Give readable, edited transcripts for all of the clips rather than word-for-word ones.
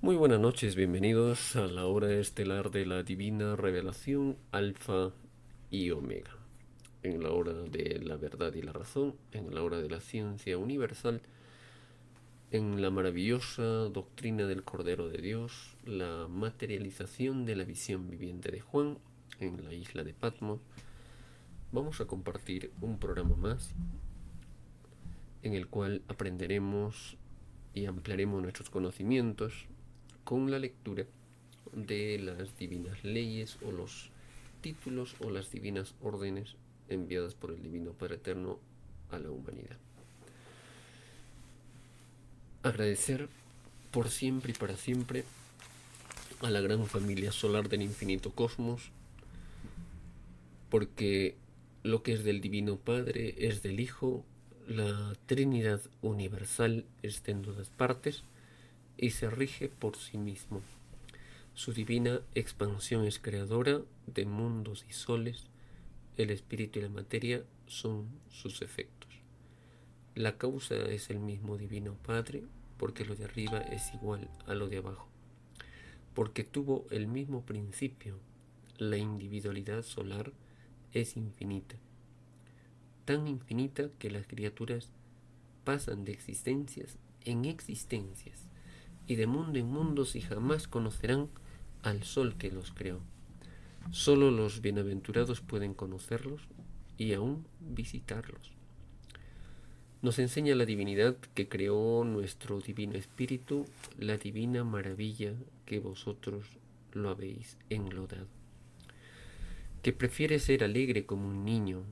Muy buenas noches, bienvenidos a la hora estelar de la divina revelación Alfa y Omega, en la hora de la verdad y la razón, en la hora de la ciencia universal, en la maravillosa doctrina del Cordero de Dios, la materialización de la visión viviente de Juan en la isla de Patmos. Vamos a compartir un programa más en el cual aprenderemos y ampliaremos nuestros conocimientos con la lectura de las divinas leyes o los títulos o las divinas órdenes enviadas por el Divino Padre Eterno a la humanidad. Agradecer por siempre y para siempre a la gran familia solar del infinito cosmos, porque lo que es del Divino Padre es del Hijo, la Trinidad universal está en todas partes y se rige por sí mismo. Su divina expansión es creadora de mundos y soles. El espíritu y la materia son sus efectos. La causa es el mismo Divino Padre, porque lo de arriba es igual a lo de abajo, porque tuvo el mismo principio. La individualidad solar es infinita, tan infinita que las criaturas pasan de existencias en existencias y de mundo en mundo y jamás conocerán al sol que los creó. Solo los bienaventurados pueden conocerlos y aún visitarlos. Nos enseña la divinidad que creó nuestro divino espíritu, la divina maravilla que vosotros lo habéis enlodado. Que prefiere ser alegre como un niño,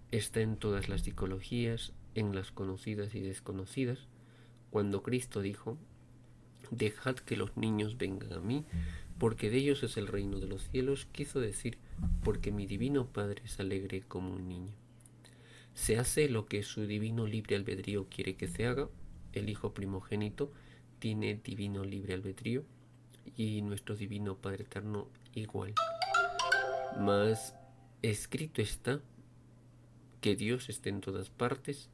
está en todas las psicologías, en las conocidas y desconocidas, cuando Cristo dijo: dejad que los niños vengan a mí, porque de ellos es el reino de los cielos, quiso decir, porque mi divino Padre es alegre como un niño. Se hace lo que su divino libre albedrío quiere que se haga. El Hijo primogénito tiene divino libre albedrío y nuestro divino Padre eterno igual. Mas escrito está que Dios está en todas partes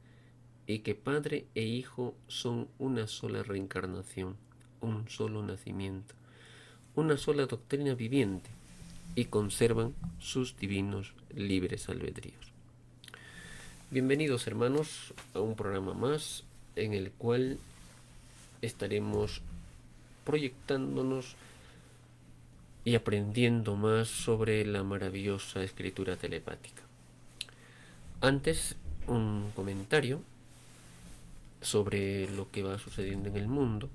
y que Padre e Hijo son una sola reencarnación, un solo nacimiento, una sola doctrina viviente, y conservan sus divinos libres albedríos. Bienvenidos, hermanos, a un programa más en el cual estaremos proyectándonos y aprendiendo más sobre la maravillosa escritura telepática. Antes, un comentario sobre lo que va sucediendo en el mundo.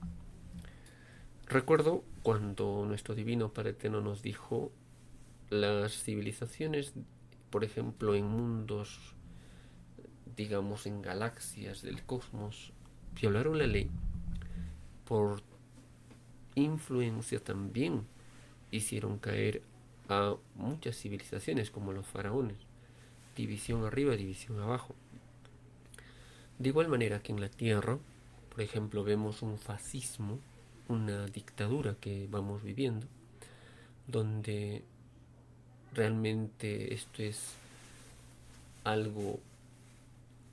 Recuerdo cuando nuestro divino Padre Eterno nos dijo: las civilizaciones, por ejemplo, en mundos, digamos, en galaxias del cosmos, violaron la ley. Por influencia también hicieron caer a muchas civilizaciones como los faraones, división arriba, división abajo. De igual manera que en la Tierra, por ejemplo, vemos un fascismo, una dictadura que vamos viviendo, donde realmente esto es algo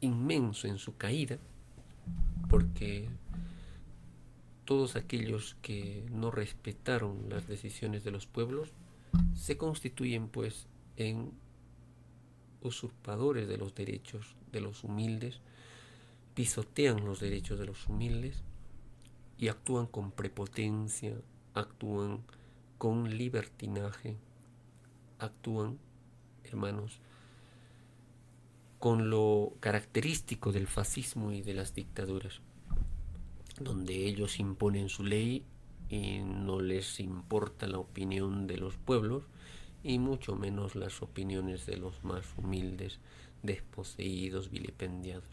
inmenso en su caída, porque todos aquellos que no respetaron las decisiones de los pueblos se constituyen pues en usurpadores de los derechos de los humildes, pisotean los derechos de los humildes y actúan con prepotencia, actúan con libertinaje, actúan, hermanos, con lo característico del fascismo y de las dictaduras, donde ellos imponen su ley y no les importa la opinión de los pueblos y mucho menos las opiniones de los más humildes, desposeídos, vilipendiados.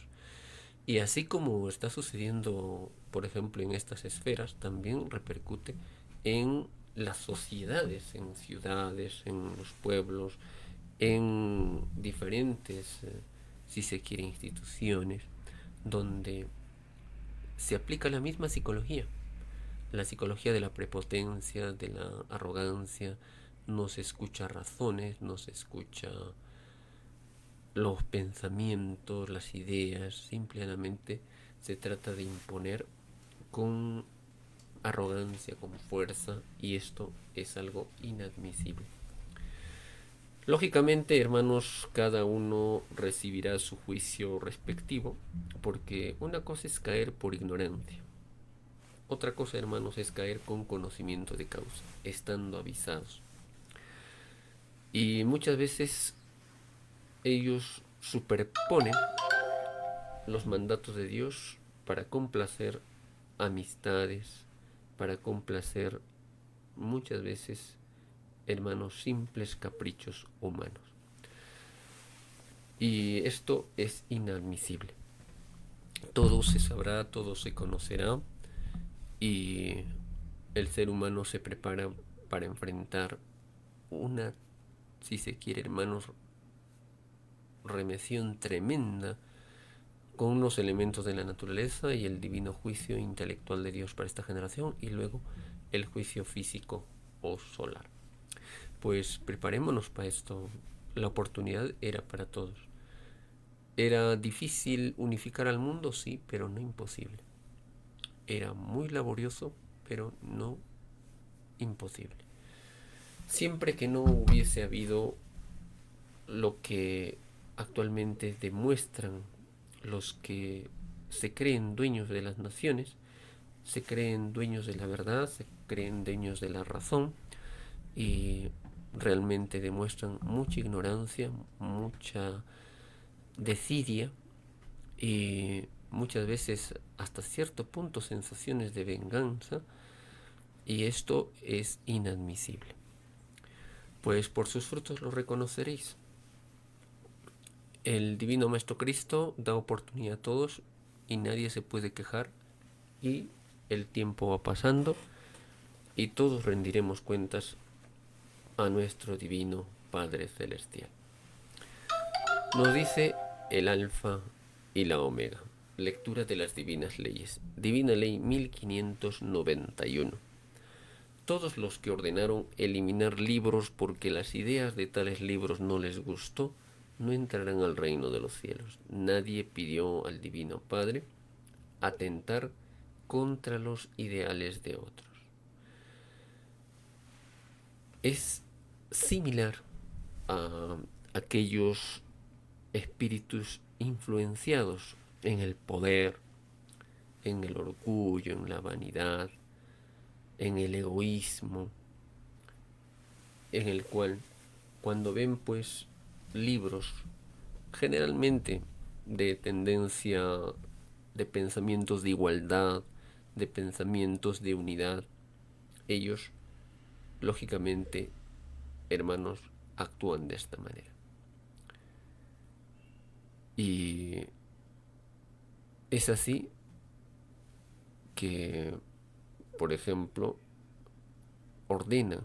Y así como está sucediendo, por ejemplo, en estas esferas, también repercute en las sociedades, en ciudades, en los pueblos, en diferentes, si se quiere, instituciones, donde se aplica la misma psicología, la psicología de la prepotencia, de la arrogancia. No se escucha razones, no se escucha los pensamientos, las ideas, simplemente se trata de imponer con arrogancia, con fuerza, y esto es algo inadmisible. Lógicamente, hermanos, cada uno recibirá su juicio respectivo, porque una cosa es caer por ignorancia. Otra cosa, hermanos, es caer con conocimiento de causa, estando avisados. Y muchas veces ellos superponen los mandatos de Dios para complacer amistades, para complacer muchas veces, hermanos, simples caprichos humanos. Y esto es inadmisible. Todo se sabrá, todo se conocerá, y el ser humano se prepara para enfrentar una, si se quiere, hermanos, remesión tremenda con unos elementos de la naturaleza y el divino juicio intelectual de Dios para esta generación, y luego el juicio físico o solar. Pues preparémonos para esto. La oportunidad era para todos. ¿Era difícil unificar al mundo? Sí, pero no imposible. Era muy laborioso, pero no imposible. Siempre que no hubiese habido lo que actualmente demuestran los que se creen dueños de las naciones, se creen dueños de la verdad, se creen dueños de la razón, y realmente demuestran mucha ignorancia, mucha desidia y muchas veces hasta cierto punto sensaciones de venganza, y esto es inadmisible. Pues por sus frutos los reconoceréis. El Divino Maestro Cristo da oportunidad a todos y nadie se puede quejar, y el tiempo va pasando y todos rendiremos cuentas a nuestro Divino Padre Celestial. Nos dice el Alfa y la Omega. Lectura de las Divinas Leyes. Divina Ley 1591. Todos los que ordenaron eliminar libros porque las ideas de tales libros no les gustó, no entrarán al reino de los cielos. Nadie pidió al Divino Padre atentar contra los ideales de otros. Es similar a aquellos espíritus influenciados en el poder, en el orgullo, en la vanidad, en el egoísmo, en el cual cuando ven pues libros generalmente de tendencia, de pensamientos de igualdad, de pensamientos de unidad, ellos lógicamente, hermanos, actúan de esta manera. Y es así que, por ejemplo, ordenan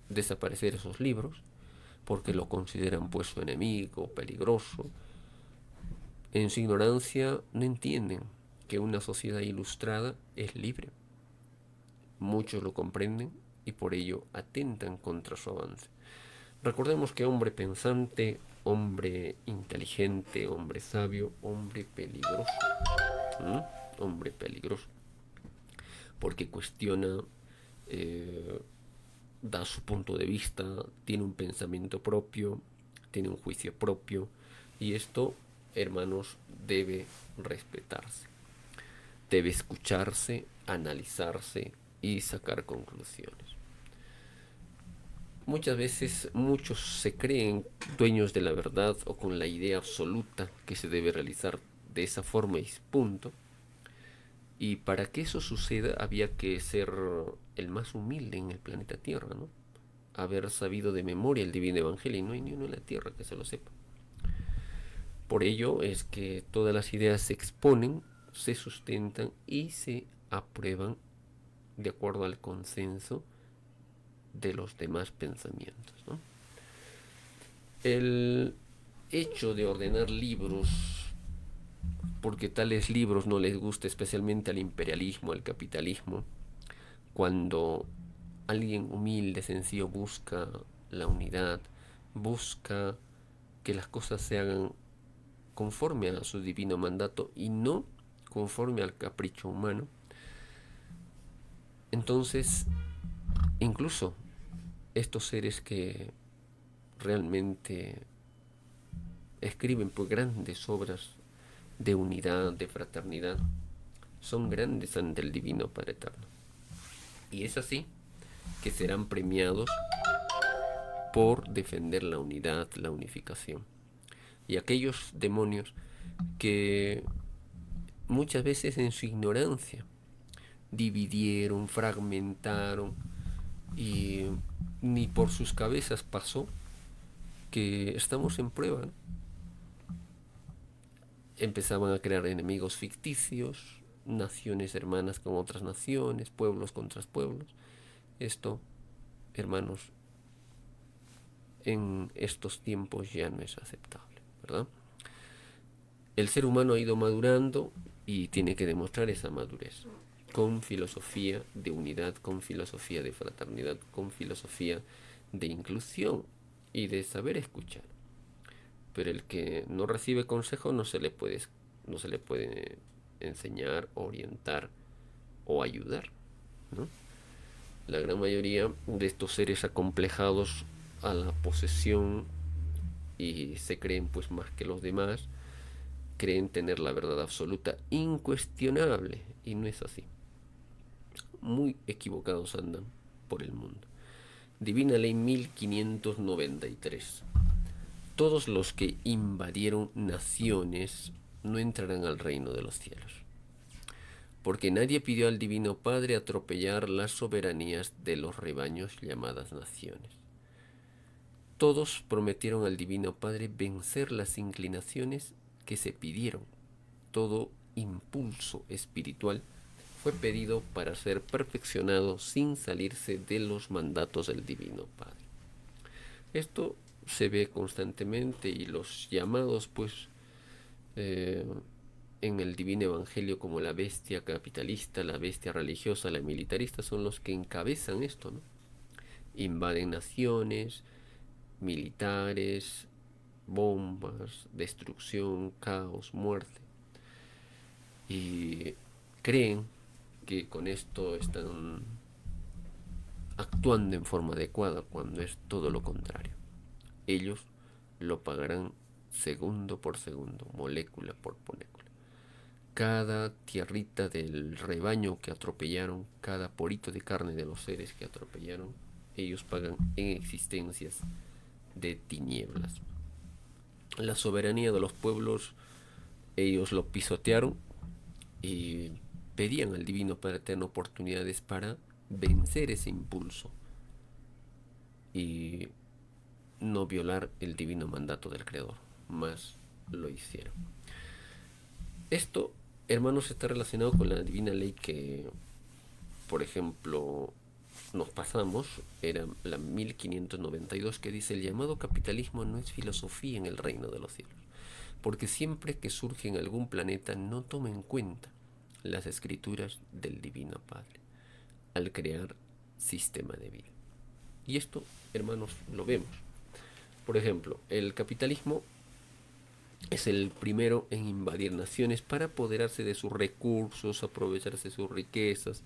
desaparecer esos libros porque lo consideran pues su enemigo, peligroso. En su ignorancia no entienden que una sociedad ilustrada es libre. Muchos lo comprenden y por ello atentan contra su avance. Recordemos que hombre pensante, hombre inteligente, hombre sabio, hombre peligroso. Hombre peligroso. Porque cuestiona, da su punto de vista, tiene un pensamiento propio, tiene un juicio propio, y esto, hermanos, debe respetarse. Debe escucharse, analizarse y sacar conclusiones. Muchas veces muchos se creen dueños de la verdad o con la idea absoluta que se debe realizar de esa forma y punto. Y para que eso suceda había que ser el más humilde en el planeta Tierra, ¿no? Haber sabido de memoria el Divino Evangelio, y no hay ni uno en la Tierra que se lo sepa. Por ello es que todas las ideas se exponen, se sustentan y se aprueban de acuerdo al consenso de los demás pensamientos, ¿no? El hecho de ordenar libros porque tales libros no les gusta especialmente al imperialismo, al capitalismo, cuando alguien humilde, sencillo, busca la unidad, busca que las cosas se hagan conforme a su divino mandato y no conforme al capricho humano, Entonces, incluso estos seres que realmente escriben pues grandes obras de unidad, de fraternidad, son grandes ante el Divino Padre Eterno. Y es así que serán premiados por defender la unidad, la unificación. Y aquellos demonios que muchas veces en su ignorancia dividieron, fragmentaron y ni por sus cabezas pasó que estamos en prueba, ¿no? Empezaban a crear enemigos ficticios, naciones hermanas con otras naciones, pueblos contra pueblos. Esto, hermanos, en estos tiempos ya no es aceptable, ¿verdad? El ser humano ha ido madurando y tiene que demostrar esa madurez con filosofía de unidad, con filosofía de fraternidad, con filosofía de inclusión y de saber escuchar. Pero el que no recibe consejo no se le puede enseñar, orientar o ayudar, ¿no? La gran mayoría de estos seres acomplejados a la posesión y se creen pues más que los demás, creen tener la verdad absoluta, incuestionable, y no es así. Muy equivocados andan por el mundo. Divina Ley 1593. Todos los que invadieron naciones no entrarán al reino de los cielos, porque nadie pidió al Divino Padre atropellar las soberanías de los rebaños llamadas naciones. Todos prometieron al Divino Padre vencer las inclinaciones que se pidieron. Todo impulso espiritual fue pedido para ser perfeccionado sin salirse de los mandatos del Divino Padre. Esto se ve constantemente y los llamados pues en el Divino Evangelio como la bestia capitalista, la bestia religiosa, la militarista son los que encabezan esto, ¿no? Invaden naciones, militares, bombas, destrucción, caos, muerte. Y creen que con esto están actuando en forma adecuada cuando es todo lo contrario. Ellos lo pagarán segundo por segundo, molécula por molécula. Cada tierrita del rebaño que atropellaron, cada porito de carne de los seres que atropellaron, ellos pagan en existencias de tinieblas. La soberanía de los pueblos, ellos lo pisotearon y pedían al Divino Padre Eterno oportunidades para vencer ese impulso y no violar el divino mandato del Creador, más lo hicieron. Esto, hermanos, está relacionado con la divina ley que, por ejemplo, nos pasamos, era la 1592, que dice: el llamado capitalismo no es filosofía en el reino de los cielos, porque siempre que surge en algún planeta no toma en cuenta las escrituras del Divino Padre al crear sistema de vida. Y esto, hermanos, lo vemos. Por ejemplo, el capitalismo es el primero en invadir naciones para apoderarse de sus recursos, aprovecharse de sus riquezas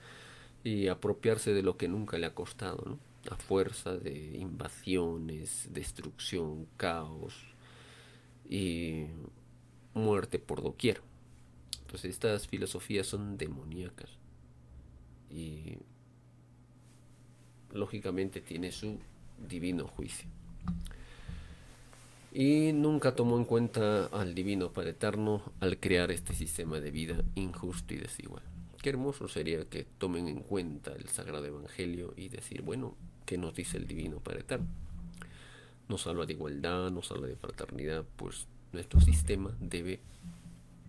y apropiarse de lo que nunca le ha costado, ¿no? A fuerza de invasiones, destrucción, caos y muerte por doquier. Entonces estas filosofías son demoníacas y lógicamente tiene su divino juicio. Y nunca tomó en cuenta al Divino Padre Eterno al crear este sistema de vida injusto y desigual. Qué hermoso sería que tomen en cuenta el Sagrado Evangelio y decir, bueno, ¿qué nos dice el Divino Padre Eterno? Nos habla de igualdad, nos habla de fraternidad, pues nuestro sistema debe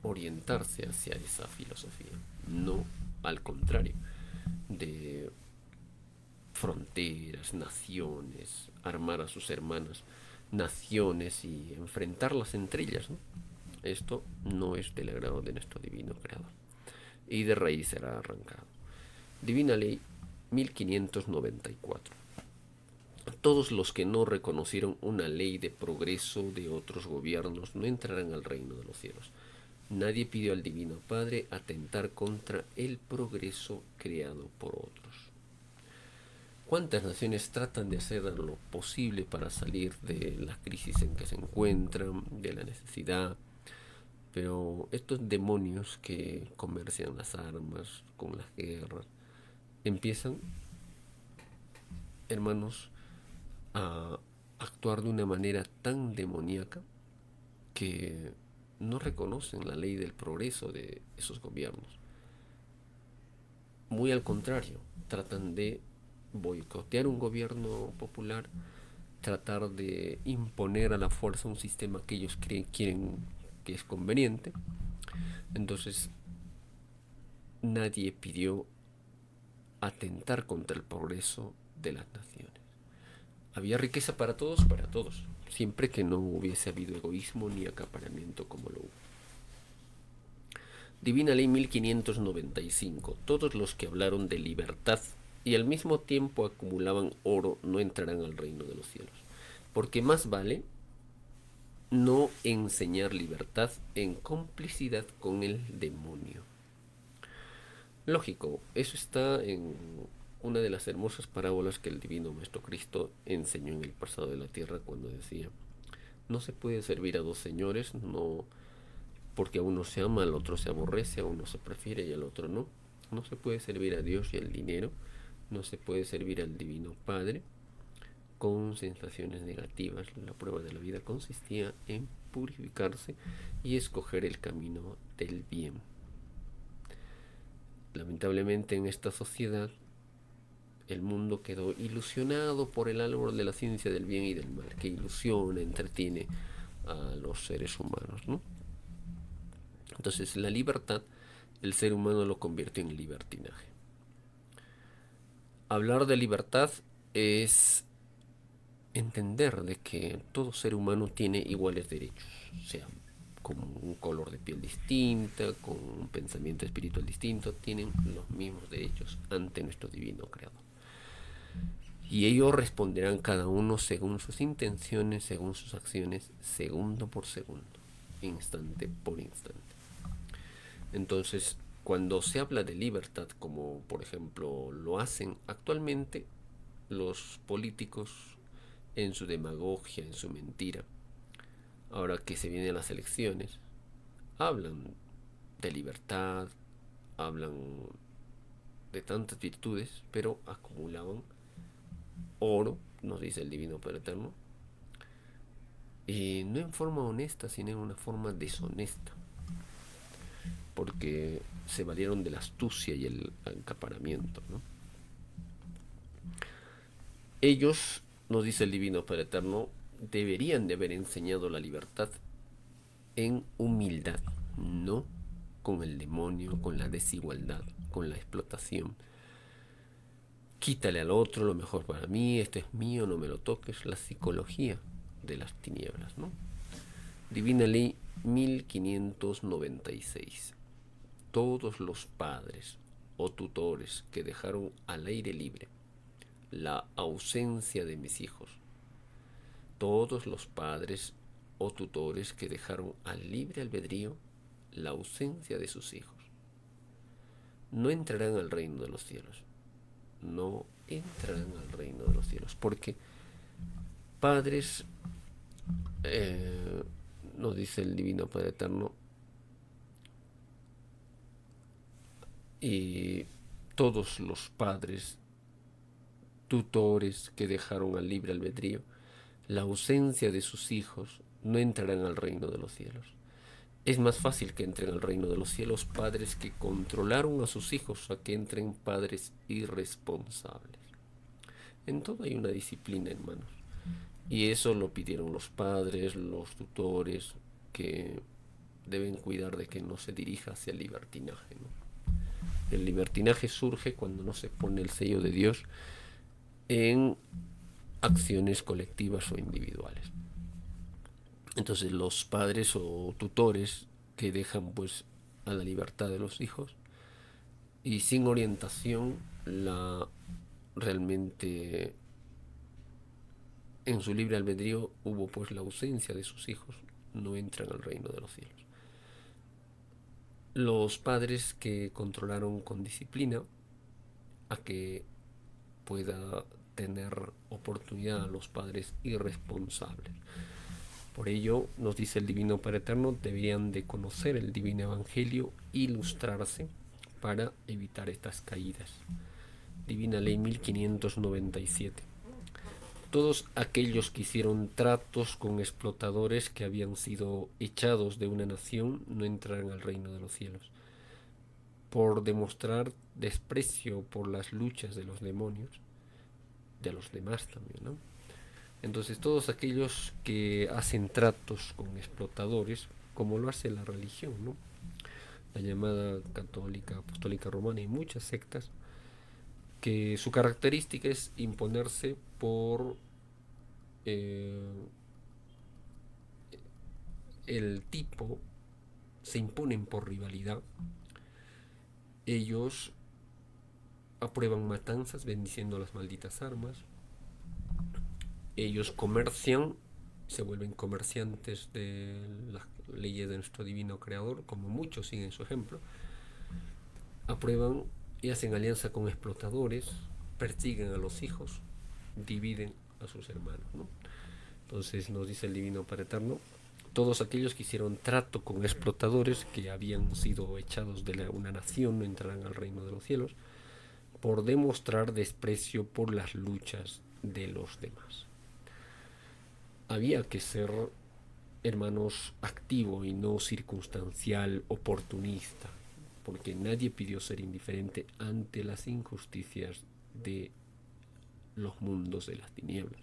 orientarse hacia esa filosofía, no al contrario, de fronteras, naciones, armar a sus hermanas naciones y enfrentarlas entre ellas, ¿no? Esto no es del agrado de nuestro divino creador y de raíz será arrancado. Divina Ley 1594. Todos los que no reconocieron una ley de progreso de otros gobiernos no entrarán al reino de los cielos, Nadie pidió al Divino Padre atentar contra el progreso creado por otros. ¿Cuántas naciones tratan de hacer lo posible para salir de la crisis en que se encuentran, de la necesidad? Pero estos demonios que comercian las armas, con las guerras, empiezan, hermanos, a actuar de una manera tan demoníaca que no reconocen la ley del progreso de esos gobiernos. Muy al contrario, tratan de boicotear un gobierno popular, tratar de imponer a la fuerza un sistema que ellos quieren que es conveniente. Entonces, nadie pidió atentar contra el progreso de las naciones. Había riqueza para todos, siempre que no hubiese habido egoísmo ni acaparamiento como lo hubo. Divina Ley 1595. Todos los que hablaron de libertad y al mismo tiempo acumulaban oro no entrarán al reino de los cielos. Porque más vale no enseñar libertad en complicidad con el demonio. Lógico, eso está en una de las hermosas parábolas que el Divino Maestro Cristo enseñó en el pasado de la tierra cuando decía: no se puede servir a dos señores, no, porque a uno se ama, al otro se aborrece, a uno se prefiere y al otro no. No se puede servir a Dios y al dinero, no se puede servir al Divino Padre con sensaciones negativas. La prueba de la vida consistía en purificarse y escoger el camino del bien. Lamentablemente en esta sociedad el mundo quedó ilusionado por el árbol de la ciencia del bien y del mal, que ilusiona, entretiene a los seres humanos, ¿no? Entonces la libertad, el ser humano lo convierte en libertinaje. Hablar de libertad es entender de que todo ser humano tiene iguales derechos, sea con un color de piel distinta, con un pensamiento espiritual distinto, tienen los mismos derechos ante nuestro divino creador. Y ellos responderán cada uno según sus intenciones, según sus acciones, segundo por segundo, instante por instante. Entonces, cuando se habla de libertad, como por ejemplo lo hacen actualmente los políticos en su demagogia, en su mentira, ahora que se vienen las elecciones, hablan de libertad, hablan de tantas virtudes, pero acumulaban oro, nos dice el Divino Padre Eterno, y no en forma honesta, sino en una forma deshonesta, porque se valieron de la astucia y el acaparamiento, ¿no? Ellos, nos dice el Divino Padre Eterno, deberían de haber enseñado la libertad en humildad, no con el demonio, con la desigualdad, con la explotación. Quítale al otro lo mejor para mí, este es mío, no me lo toques, la psicología de las tinieblas, ¿no? Divina Ley 1596. Todos los padres o tutores que dejaron al aire libre la ausencia de mis hijos, todos los padres o tutores que dejaron al libre albedrío la ausencia de sus hijos, no entrarán al reino de los cielos. No entrarán al reino de los cielos, porque padres, nos dice el Divino Padre Eterno, y todos los padres tutores que dejaron al libre albedrío la ausencia de sus hijos no entrarán al reino de los cielos. Es más fácil que entren al reino de los cielos padres que controlaron a sus hijos a que entren padres irresponsables. En todo hay una disciplina, hermanos. Y eso lo pidieron los padres, los tutores, que deben cuidar de que no se dirija hacia el libertinaje, ¿no? El libertinaje surge cuando no se pone el sello de Dios en acciones colectivas o individuales. Entonces los padres o tutores que dejan pues a la libertad de los hijos y sin orientación, la realmente en su libre albedrío hubo pues la ausencia de sus hijos, no entran al reino de los cielos. los padres que controlaron con disciplina a que pueda tener oportunidad a los padres irresponsables. Por ello, nos dice el Divino Padre Eterno, deberían de conocer el Divino Evangelio, ilustrarse para evitar estas caídas. Divina Ley 1597. Todos aquellos que hicieron tratos con explotadores que habían sido echados de una nación no entrarán al reino de los cielos. Por demostrar desprecio por las luchas de los demonios, de los demás también, ¿no? Entonces todos aquellos que hacen tratos con explotadores, como lo hace la religión, ¿no? La llamada católica, apostólica romana y muchas sectas, que su característica es imponerse por el tipo, se imponen por rivalidad. Ellos aprueban matanzas bendiciendo las malditas armas. Ellos comercian, se vuelven comerciantes de las leyes de nuestro divino creador, como muchos siguen su ejemplo. Aprueban y hacen alianza con explotadores, persiguen a los hijos, dividen a sus hermanos, ¿no? Entonces nos dice el Divino Padre Eterno, todos aquellos que hicieron trato con explotadores que habían sido echados de una nación no entrarán al reino de los cielos, por demostrar desprecio por las luchas de los demás. Había que ser, hermanos, activo y no circunstancial, oportunista, porque nadie pidió ser indiferente ante las injusticias de los mundos de las tinieblas.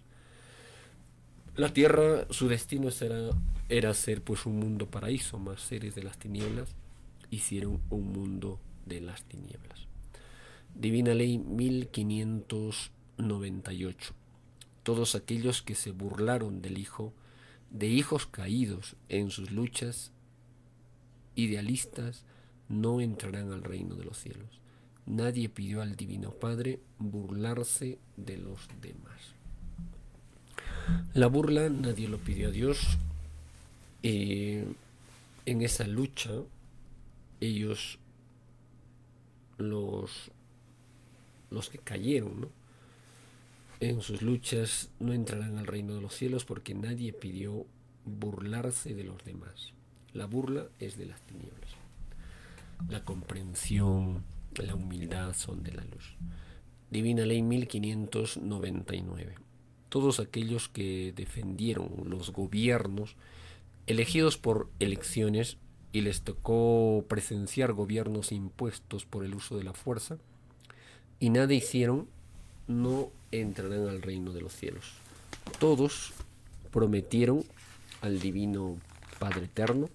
La tierra, su destino era ser pues un mundo paraíso, más seres de las tinieblas hicieron un mundo de las tinieblas. Divina Ley 1598. Todos aquellos que se burlaron del Hijo, de hijos caídos en sus luchas idealistas, no entrarán al reino de los cielos. Nadie pidió al Divino Padre burlarse de los demás. La burla nadie lo pidió a Dios. En esa lucha, ellos, los que cayeron, ¿no?, en sus luchas no entrarán al reino de los cielos porque nadie pidió burlarse de los demás. La burla es de las tinieblas. La comprensión, la humildad son de la luz. Divina Ley 1599. Todos aquellos que defendieron los gobiernos elegidos por elecciones y les tocó presenciar gobiernos impuestos por el uso de la fuerza y nada hicieron, no entrarán al reino de los cielos. Todos prometieron al Divino Padre Eterno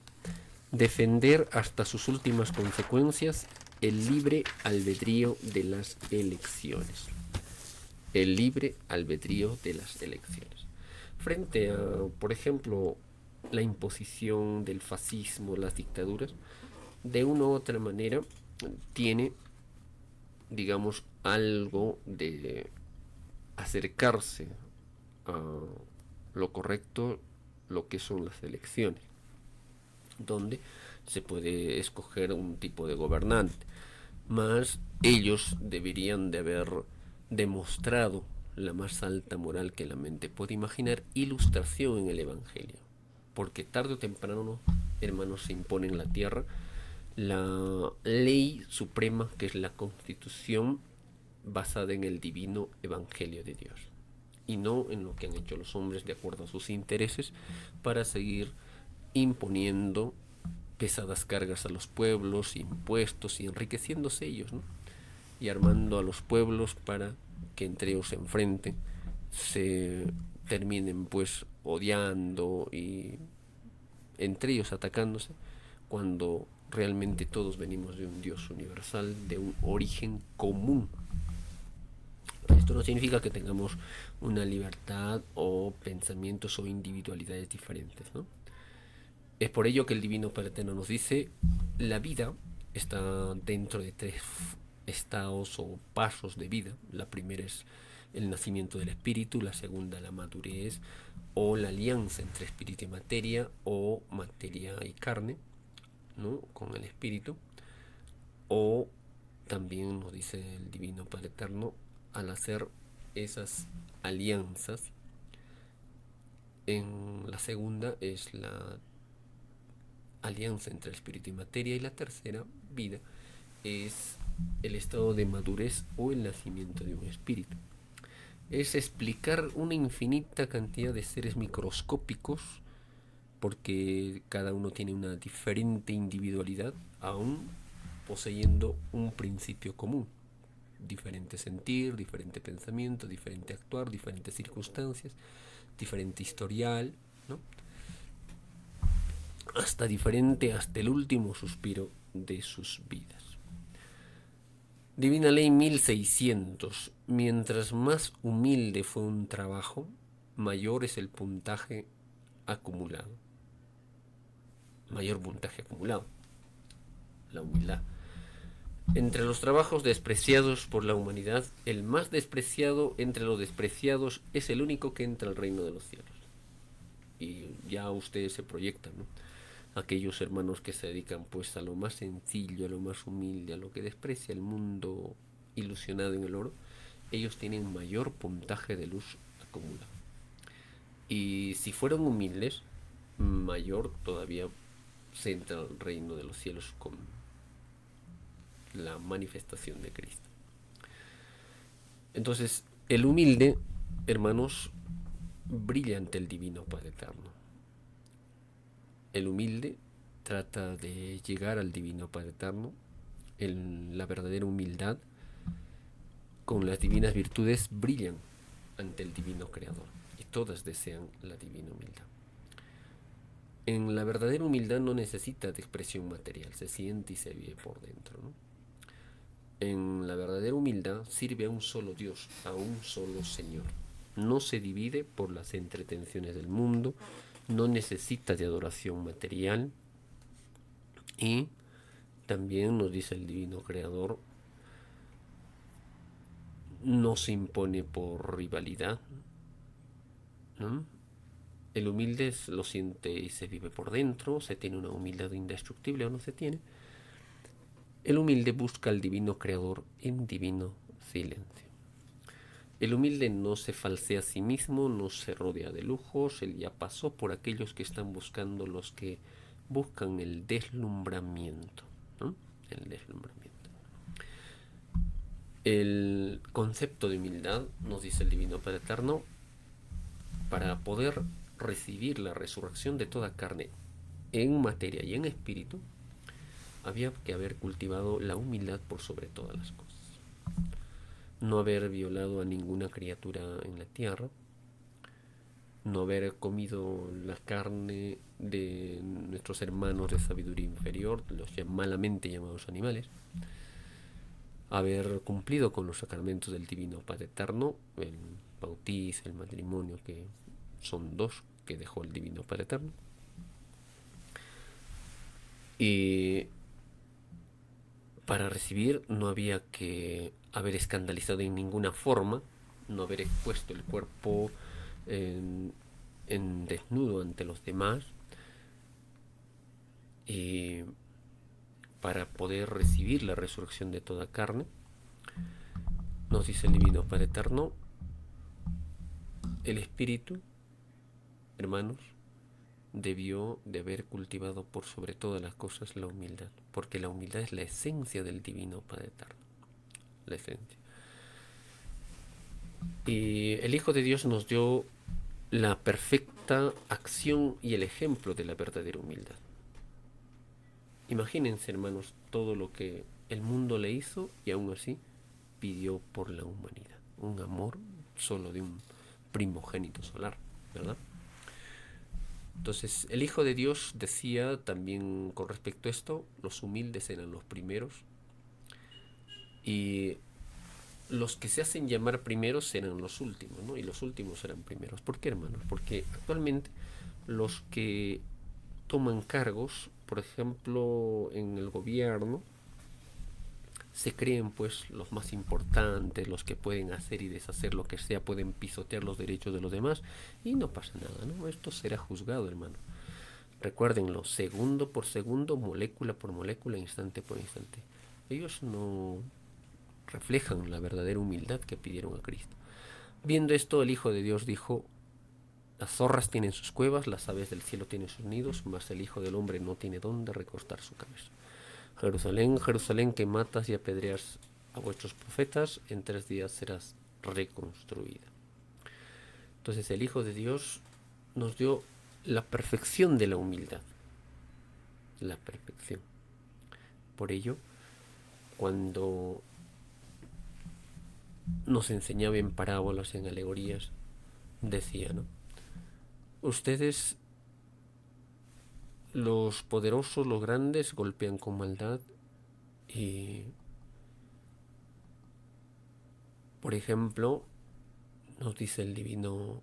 defender hasta sus últimas consecuencias el libre albedrío de las elecciones. El libre albedrío de las elecciones. Frente a, por ejemplo, la imposición del fascismo, las dictaduras, de una u otra manera tiene, digamos, algo de acercarse a lo correcto, lo que son las elecciones, donde se puede escoger un tipo de gobernante, mas ellos deberían de haber demostrado la más alta moral que la mente puede imaginar, ilustración en el Evangelio, porque tarde o temprano, hermanos, se impone en la tierra la ley suprema, que es la Constitución, basada en el divino Evangelio de Dios, y no en lo que han hecho los hombres de acuerdo a sus intereses para seguir imponiendo pesadas cargas a los pueblos, impuestos y enriqueciéndose ellos, ¿no?, y armando a los pueblos para que entre ellos se enfrenten, se terminen pues odiando y entre ellos atacándose, cuando realmente todos venimos de un Dios universal, de un origen común. Esto no significa que tengamos una libertad o pensamientos o individualidades diferentes, ¿no? Es por ello que el Divino Padre Eterno nos dice, la vida está dentro de tres estados o pasos de vida. La primera es el nacimiento del espíritu, la segunda la madurez o la alianza entre espíritu y materia, o materia y carne, ¿no?, con el espíritu, O también nos dice el Divino Padre Eterno, al hacer esas alianzas, en la segunda es la alianza entre espíritu y materia, y la tercera vida es el estado de madurez o el nacimiento de un espíritu. Es explicar una infinita cantidad de seres microscópicos, porque cada uno tiene una diferente individualidad, aún poseyendo un principio común. Diferente sentir, diferente pensamiento, diferente actuar, diferentes circunstancias, diferente historial, ¿no? Hasta diferente, hasta el último suspiro de sus vidas. Divina Ley 1600. Mientras más humilde fue un trabajo, mayor es el puntaje acumulado. Mayor puntaje acumulado. La humildad. Entre los trabajos despreciados por la humanidad, el más despreciado entre los despreciados es el único que entra al reino de los cielos. Y ya ustedes se proyectan, ¿no? Aquellos hermanos que se dedican pues a lo más sencillo, a lo más humilde, a lo que desprecia el mundo ilusionado en el oro, ellos tienen mayor puntaje de luz acumulado. Y si fueron humildes, mayor todavía se entra al reino de los cielos con la manifestación de Cristo. Entonces, el humilde, hermanos, brilla ante el Divino Padre Eterno. El humilde trata de llegar al Divino Padre Eterno en la verdadera humildad, con las divinas virtudes brillan ante el Divino Creador, y todas desean la divina humildad. En la verdadera humildad no necesita de expresión material, se siente y se vive por dentro, ¿no? En la verdadera humildad sirve a un solo Dios, a un solo Señor. No se divide por las entretenciones del mundo, no necesita de adoración material, y también nos dice el Divino Creador, no se impone por rivalidad, ¿no? El humilde lo siente y se vive por dentro, se tiene una humildad indestructible o no se tiene. El humilde busca al Divino Creador en divino silencio. El humilde no se falsea a sí mismo, no se rodea de lujos, él ya pasó por aquellos que están buscando, los que buscan el deslumbramiento, ¿no? El deslumbramiento. El concepto de humildad, nos dice el Divino Padre Eterno, para poder recibir la resurrección de toda carne en materia y en espíritu, había que haber cultivado la humildad por sobre todas las cosas. No haber violado a ninguna criatura en la tierra, no haber comido la carne de nuestros hermanos de sabiduría inferior, los malamente llamados animales, haber cumplido con los sacramentos del Divino Padre Eterno, el bautizo, el matrimonio, que son dos que dejó el Divino Padre Eterno, y para recibir no había que haber escandalizado en ninguna forma, no haber expuesto el cuerpo en desnudo ante los demás, y para poder recibir la resurrección de toda carne, nos dice el Divino Padre Eterno, el Espíritu, hermanos, debió de haber cultivado por sobre todas las cosas la humildad, porque la humildad es la esencia del Divino Padre Eterno, la esencia. Y el Hijo de Dios nos dio la perfecta acción y el ejemplo de la verdadera humildad. Imagínense, hermanos, todo lo que el mundo le hizo y aún así pidió por la humanidad. Un amor solo de un primogénito solar, ¿verdad? Entonces, el Hijo de Dios decía también con respecto a esto, los humildes eran los primeros y los que se hacen llamar primeros eran los últimos, ¿no? Y los últimos eran primeros. ¿Por qué, hermanos? Porque actualmente los que toman cargos, por ejemplo, en el gobierno, se creen pues los más importantes, los que pueden hacer y deshacer lo que sea, pueden pisotear los derechos de los demás y no pasa nada, ¿no? Esto será juzgado, hermano. Recuérdenlo, segundo por segundo, molécula por molécula, instante por instante. Ellos no reflejan la verdadera humildad que pidieron a Cristo. Viendo esto, el Hijo de Dios dijo: las zorras tienen sus cuevas, las aves del cielo tienen sus nidos, mas el Hijo del Hombre no tiene dónde recostar su cabeza. Jerusalén, Jerusalén, que matas y apedreas a vuestros profetas, en 3 días serás reconstruida. Entonces el Hijo de Dios nos dio la perfección de la humildad. La perfección. Por ello, cuando nos enseñaba en parábolas, en alegorías, decía, ¿no? Ustedes, los poderosos, los grandes, golpean con maldad y, por ejemplo, nos dice el divino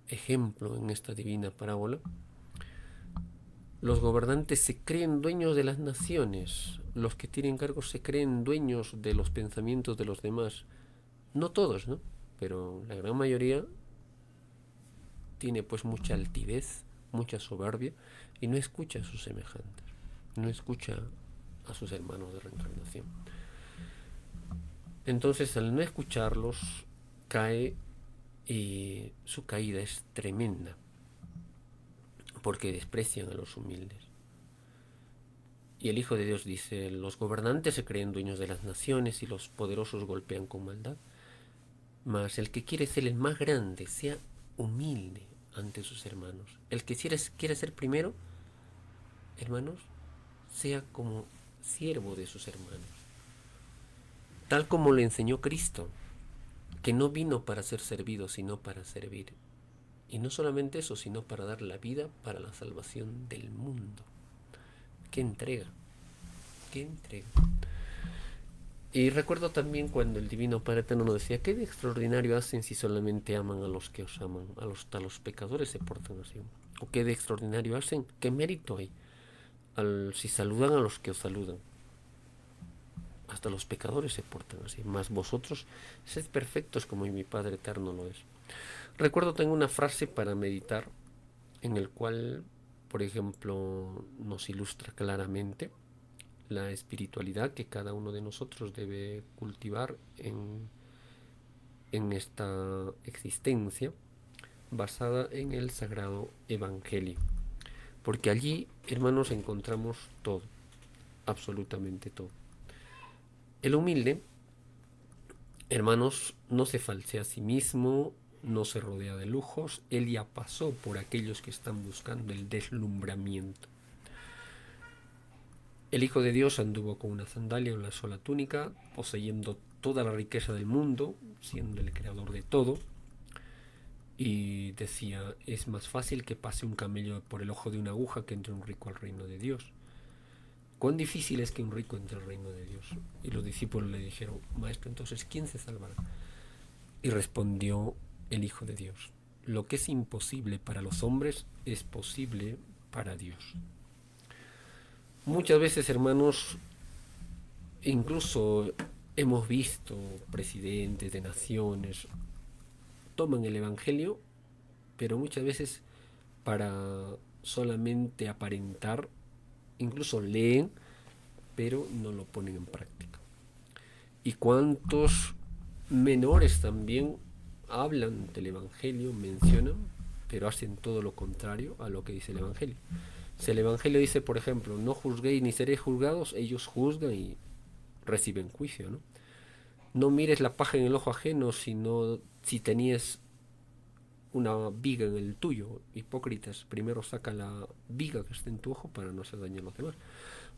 ejemplo en esta divina parábola, los gobernantes se creen dueños de las naciones, los que tienen cargos se creen dueños de los pensamientos de los demás. No todos, ¿no? Pero la gran mayoría tiene pues mucha altivez, mucha soberbia y no escucha a sus semejantes, no escucha a sus hermanos de reencarnación. Entonces, al no escucharlos, cae y su caída es tremenda, porque desprecian a los humildes. Y el Hijo de Dios dice: los gobernantes se creen dueños de las naciones y los poderosos golpean con maldad. Mas el que quiere ser el más grande, sea humilde ante sus hermanos. El que quiere ser primero, hermanos, sea como siervo de sus hermanos. Tal como le enseñó Cristo, que no vino para ser servido, sino para servir. Y no solamente eso, sino para dar la vida para la salvación del mundo. ¡Qué entrega! ¡Qué entrega! Y recuerdo también cuando el Divino Padre Eterno nos decía: ¿qué de extraordinario hacen si solamente aman a los que os aman? A los pecadores se portan así. ¿O qué de extraordinario hacen? ¿Qué mérito hay si saludan a los que os saludan? Hasta los pecadores se portan así. Mas vosotros sed perfectos como mi Padre Eterno lo es. Recuerdo, tengo una frase para meditar en el cual, por ejemplo, nos ilustra claramente la espiritualidad que cada uno de nosotros debe cultivar en esta existencia, basada en el Sagrado Evangelio. Porque allí, hermanos, encontramos todo, absolutamente todo. El humilde, hermanos, no se falsea a sí mismo, no se rodea de lujos, él ya pasó por aquellos que están buscando el deslumbramiento. El Hijo de Dios anduvo con una sandalia y una sola túnica, poseyendo toda la riqueza del mundo, siendo el creador de todo. Y decía: es más fácil que pase un camello por el ojo de una aguja que entre un rico al reino de Dios. ¿Cuán difícil es que un rico entre al reino de Dios? Y los discípulos le dijeron: Maestro, entonces, ¿quién se salvará? Y respondió el Hijo de Dios: lo que es imposible para los hombres es posible para Dios. Muchas veces, hermanos, incluso hemos visto presidentes de naciones toman el Evangelio, pero muchas veces para solamente aparentar, incluso leen, pero no lo ponen en práctica. Y cuántos menores también hablan del Evangelio, mencionan, pero hacen todo lo contrario a lo que dice el Evangelio. Si el Evangelio dice, por ejemplo, no juzguéis ni seréis juzgados, ellos juzgan y reciben juicio, ¿no? No mires la paja en el ojo ajeno, sino si tenías una viga en el tuyo. Hipócritas, primero saca la viga que está en tu ojo para no hacer daño a los demás.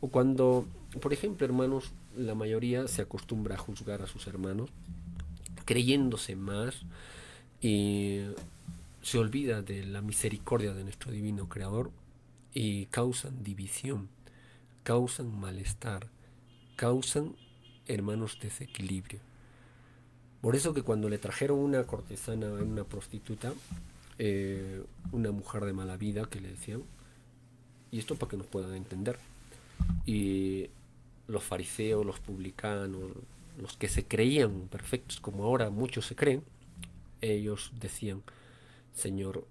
O cuando, por ejemplo, hermanos, la mayoría se acostumbra a juzgar a sus hermanos, creyéndose más, y se olvida de la misericordia de nuestro divino Creador y causan división, causan malestar, causan, hermanos, desequilibrio. Por eso que cuando le trajeron una cortesana, una prostituta, una mujer de mala vida, que le decían, y esto para que nos puedan entender, y los fariseos, los publicanos, los que se creían perfectos, como ahora muchos se creen, ellos decían: Señor,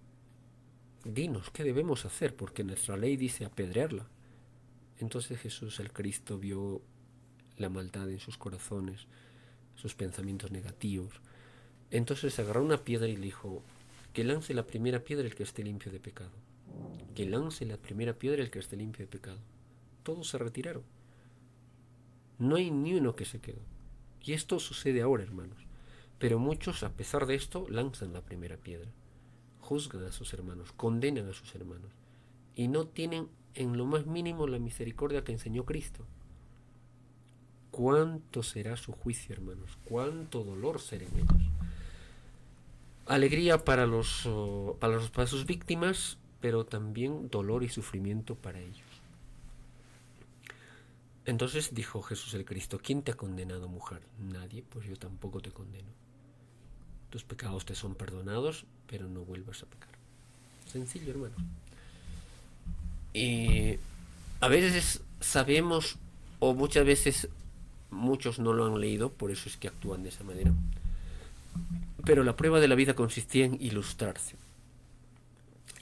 dinos qué debemos hacer, porque nuestra ley dice apedrearla. Entonces Jesús el Cristo vio la maldad en sus corazones, sus pensamientos negativos. Entonces agarró una piedra y le dijo, que lance la primera piedra el que esté limpio de pecado. Que lance la primera piedra el que esté limpio de pecado. Todos se retiraron. No hay ni uno que se quedó. Y esto sucede ahora, hermanos. Pero muchos, a pesar de esto, lanzan la primera piedra. Juzgan a sus hermanos, condenan a sus hermanos. Y no tienen en lo más mínimo la misericordia que enseñó Cristo. ¿Cuánto será su juicio, hermanos? ¿Cuánto dolor será en ellos? Alegría para sus víctimas, pero también dolor y sufrimiento para ellos. Entonces dijo Jesús el Cristo, ¿quién te ha condenado, mujer? Nadie, pues yo tampoco te condeno. Tus pecados te son perdonados, pero no vuelvas a pecar. Sencillo, hermano. Y a veces sabemos, o muchas veces muchos no lo han leído, por eso es que actúan de esa manera. Pero la prueba de la vida consistía en ilustrarse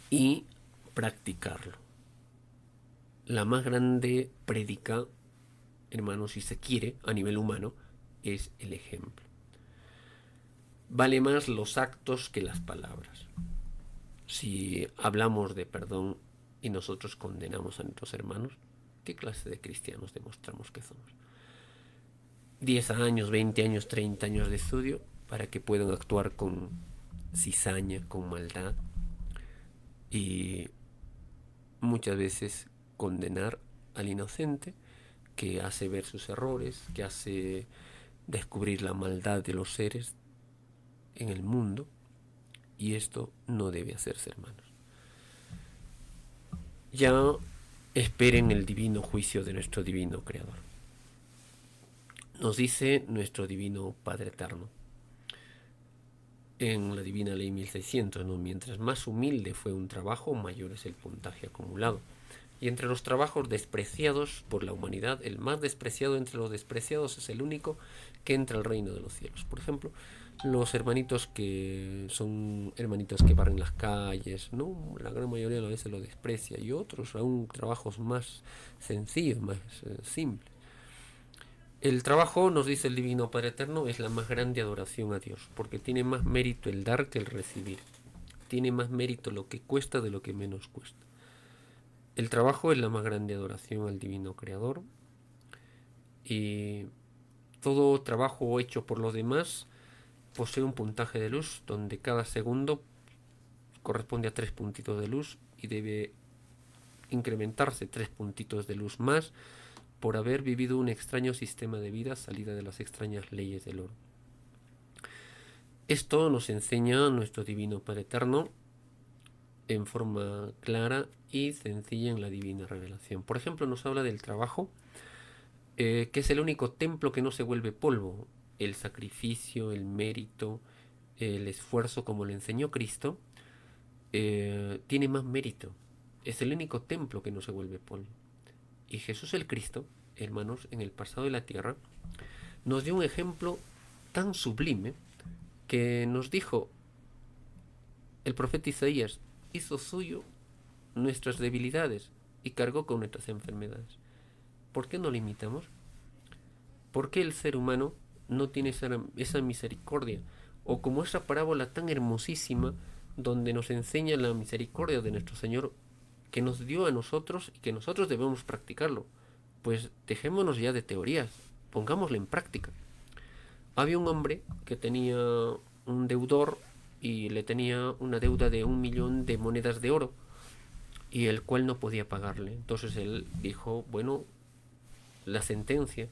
y practicarlo. La más grande prédica, hermanos, si se quiere, a nivel humano, es el ejemplo. Vale más los actos que las palabras. Si hablamos de perdón y nosotros condenamos a nuestros hermanos, ¿qué clase de cristianos demostramos que somos? 10 años, 20 años, 30 años de estudio para que puedan actuar con cizaña, con maldad y muchas veces condenar al inocente que hace ver sus errores, que hace descubrir la maldad de los seres en el mundo, y esto no debe hacerse, hermanos. Ya esperen el divino juicio de nuestro divino Creador. Nos dice nuestro divino Padre Eterno en la Divina Ley 1600, ¿no? Mientras más humilde fue un trabajo, mayor es el puntaje acumulado. Y entre los trabajos despreciados por la humanidad, el más despreciado entre los despreciados es el único que entra al reino de los cielos. Por ejemplo, los hermanitos que son hermanitos que barren las calles, ¿no? La gran mayoría de las veces lo desprecia, y otros aún trabajos más sencillos, más simples. El trabajo, nos dice el Divino Padre Eterno, es la más grande adoración a Dios, porque tiene más mérito el dar que el recibir. Tiene más mérito lo que cuesta de lo que menos cuesta. El trabajo es la más grande adoración al Divino Creador, y todo trabajo hecho por los demás posee un puntaje de luz donde cada segundo corresponde a 3 puntitos de luz y debe incrementarse 3 puntitos de luz más por haber vivido un extraño sistema de vida salida de las extrañas leyes del oro. Esto nos enseña nuestro Divino Padre Eterno en forma clara y sencilla en la Divina Revelación. Por ejemplo, nos habla del trabajo, que es el único templo que no se vuelve polvo. El sacrificio, el mérito, el esfuerzo, como le enseñó Cristo, tiene más mérito. Es el único templo que no se vuelve polvo. Y Jesús el Cristo, hermanos, en el pasado de la tierra, nos dio un ejemplo tan sublime que nos dijo el profeta Isaías, hizo suyo nuestras debilidades y cargó con nuestras enfermedades. ¿Por qué no lo imitamos? ¿Por qué el ser humano no tiene esa misericordia? O como esa parábola tan hermosísima donde nos enseña la misericordia de nuestro Señor que nos dio a nosotros y que nosotros debemos practicarlo. Pues dejémonos ya de teorías, pongámoslo en práctica. Había un hombre que tenía un deudor y le tenía una deuda de 1.000.000 de monedas de oro, y el cual no podía pagarle. Entonces él dijo, bueno, la sentencia,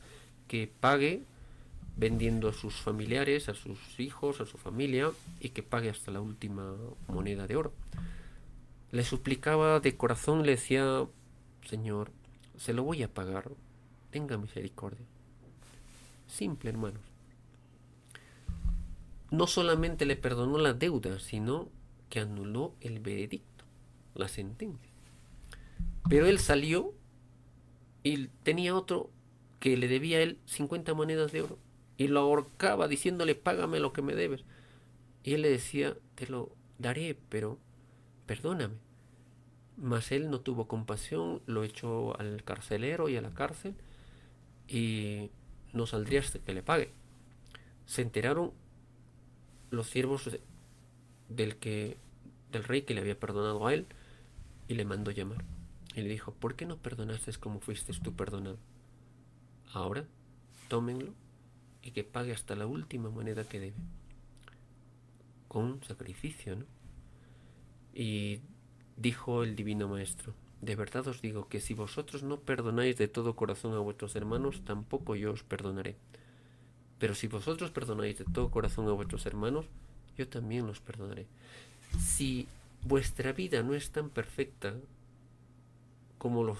que pague vendiendo a sus familiares, a sus hijos, a su familia, y que pague hasta la última moneda de oro. Le suplicaba de corazón, le decía, Señor, se lo voy a pagar, tenga misericordia. Simple, hermanos. No solamente le perdonó la deuda, sino que anuló el veredicto, la sentencia. Pero él salió y tenía otro que le debía a él 50 monedas de oro y lo ahorcaba diciéndole, págame lo que me debes. Y él le decía, te lo daré, pero perdóname. Mas él no tuvo compasión, lo echó al carcelero y a la cárcel, y no saldría hasta que le pague. Se enteraron los siervos del rey que le había perdonado a él, y le mandó llamar. Y le dijo: ¿por qué no perdonaste como fuiste tú perdonado? Ahora, tómenlo y que pague hasta la última moneda que debe. Con un sacrificio, ¿no? Y dijo el divino maestro: de verdad os digo que si vosotros no perdonáis de todo corazón a vuestros hermanos, tampoco yo os perdonaré. Pero si vosotros perdonáis de todo corazón a vuestros hermanos, yo también los perdonaré. Si vuestra vida no es tan perfecta como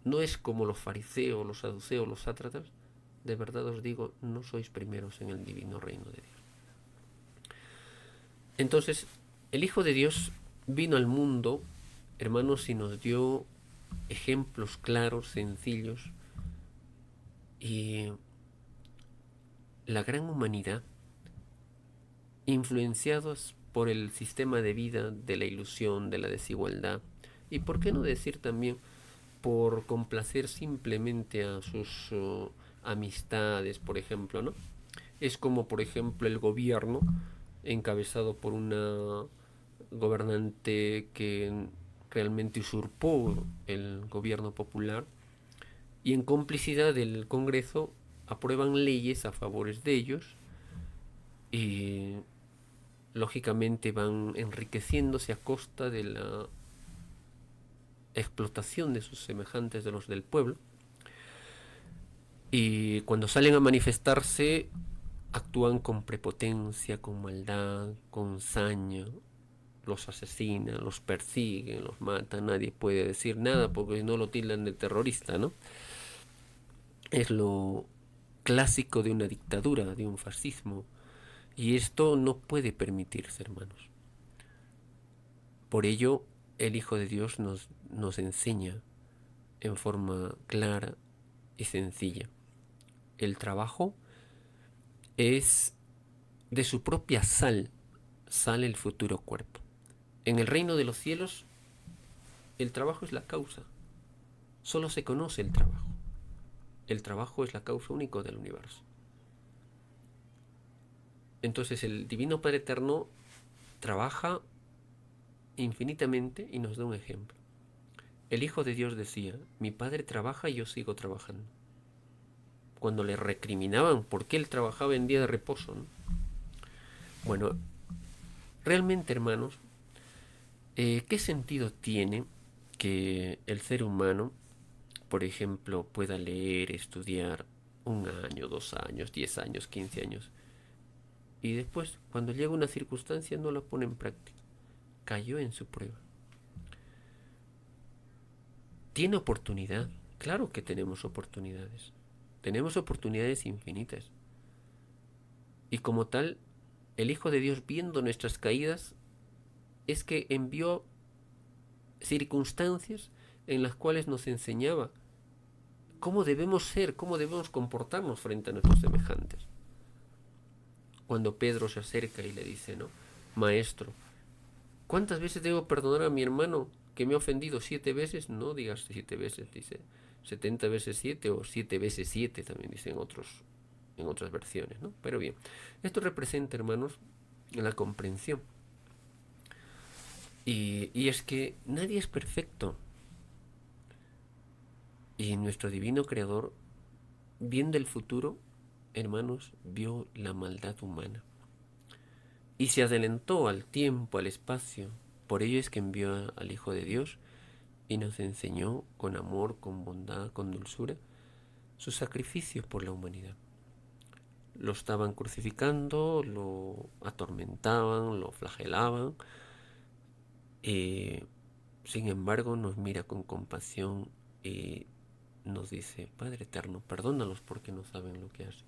no es como los fariseos, los saduceos, los sátratas, de verdad os digo, no sois primeros en el divino reino de Dios. Entonces, el Hijo de Dios vino al mundo, hermanos, y nos dio ejemplos claros, sencillos, y la gran humanidad, influenciados por el sistema de vida de la ilusión, de la desigualdad, y por qué no decir también por complacer simplemente a sus amistades, por ejemplo, ¿no? Es como, por ejemplo, el gobierno encabezado por una gobernante que realmente usurpó el gobierno popular, y en complicidad del Congreso aprueban leyes a favor de ellos, y lógicamente van enriqueciéndose a costa de la explotación de sus semejantes, de los del pueblo. Y cuando salen a manifestarse, actúan con prepotencia, con maldad, con saña, los asesinan, los persiguen, los matan. Nadie puede decir nada porque no lo tildan de terrorista, ¿no? Es lo clásico de una dictadura, de un fascismo, y esto no puede permitirse, hermanos. Por ello, el Hijo de Dios nos enseña en forma clara y sencilla: el trabajo es de su propia sal, sale el futuro cuerpo. En el reino de los cielos, el trabajo es la causa. Solo se conoce el trabajo. El trabajo es la causa única del universo. Entonces el Divino Padre Eterno trabaja infinitamente y nos da un ejemplo. El Hijo de Dios decía: mi Padre trabaja y yo sigo trabajando. Cuando le recriminaban por qué él trabajaba en día de reposo, ¿no? Bueno, realmente, hermanos, ¿qué sentido tiene que el ser humano, por ejemplo, pueda leer, estudiar 1 año, 2 años, 10 años, 15 años, y después, cuando llega una circunstancia, no la pone en práctica? Cayó en su prueba. ¿Tiene oportunidad? Claro que tenemos oportunidades. Tenemos oportunidades infinitas. Y como tal, el Hijo de Dios, viendo nuestras caídas, es que envió circunstancias en las cuales nos enseñaba cómo debemos ser, cómo debemos comportarnos frente a nuestros semejantes. Cuando Pedro se acerca y le dice, ¿no? Maestro, ¿cuántas veces debo perdonar a mi hermano que me ha ofendido? 7 veces. No digas 7 veces, dice 70 veces 7, o 7 veces 7, también dicen en otras versiones, ¿no? Pero bien, esto representa, hermanos, la comprensión. Y es que nadie es perfecto. Y nuestro divino creador, viendo el futuro, hermanos, vio la maldad humana y se adelantó al tiempo, al espacio. Por ello es que envió al Hijo de Dios y nos enseñó con amor, con bondad, con dulzura, su sacrificio por la humanidad. Lo estaban crucificando, lo atormentaban, lo flagelaban, y sin embargo nos mira con compasión y nos dice: Padre eterno, perdónalos porque no saben lo que hacen.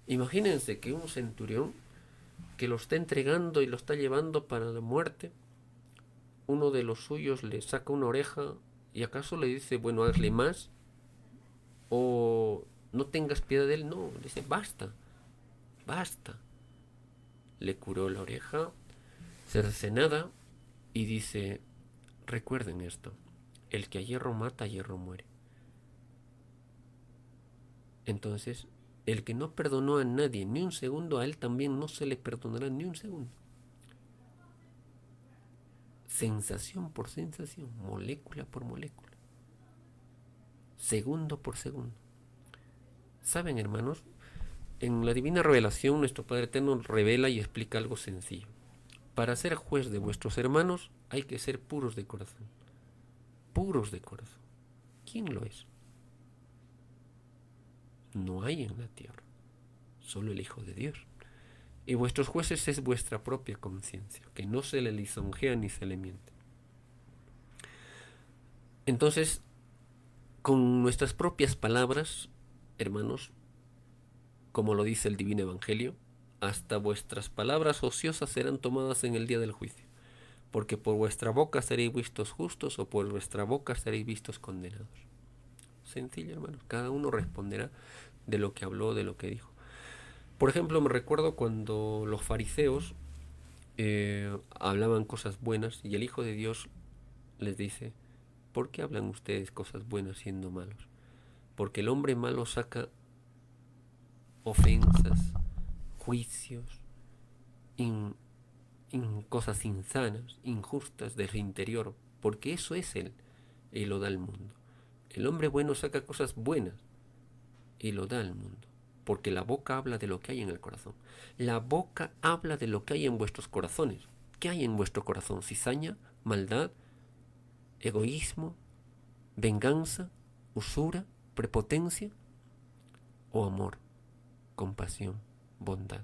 Imagínense que un centurión que lo está entregando y lo está llevando para la muerte, uno de los suyos le saca una oreja y acaso le dice: bueno, hazle más, o no tengas piedad de él. No, le dice: basta, basta. Le curó la oreja cercenada y dice: recuerden esto, el que a hierro mata, a hierro muere. Entonces, el que no perdonó a nadie ni un segundo, a él también no se le perdonará ni un segundo. Sensación por sensación, molécula por molécula, segundo por segundo. ¿Saben, hermanos? En la divina revelación, nuestro Padre Eterno revela y explica algo sencillo. Para ser juez de vuestros hermanos hay que ser puros de corazón. Puros de corazón. ¿Quién lo es? No hay en la tierra, solo el Hijo de Dios. Y vuestros jueces es vuestra propia conciencia, que no se le lisonjea ni se le miente. Entonces, con nuestras propias palabras, hermanos, como lo dice el Divino Evangelio, hasta vuestras palabras ociosas serán tomadas en el día del juicio, porque por vuestra boca seréis vistos justos o por vuestra boca seréis vistos condenados. Sencillo, hermanos, cada uno responderá de lo que habló, de lo que dijo. Por ejemplo, me recuerdo cuando los fariseos hablaban cosas buenas y el Hijo de Dios les dice, ¿por qué hablan ustedes cosas buenas siendo malos? Porque el hombre malo saca ofensas, juicios, cosas insanas, injustas de su interior, porque eso es él y lo da al mundo. El hombre bueno saca cosas buenas y lo da al mundo, porque la boca habla de lo que hay en el corazón. La boca habla de lo que hay en vuestros corazones. ¿Qué hay en vuestro corazón? Cizaña, maldad, egoísmo, venganza, usura, prepotencia o amor, compasión, bondad.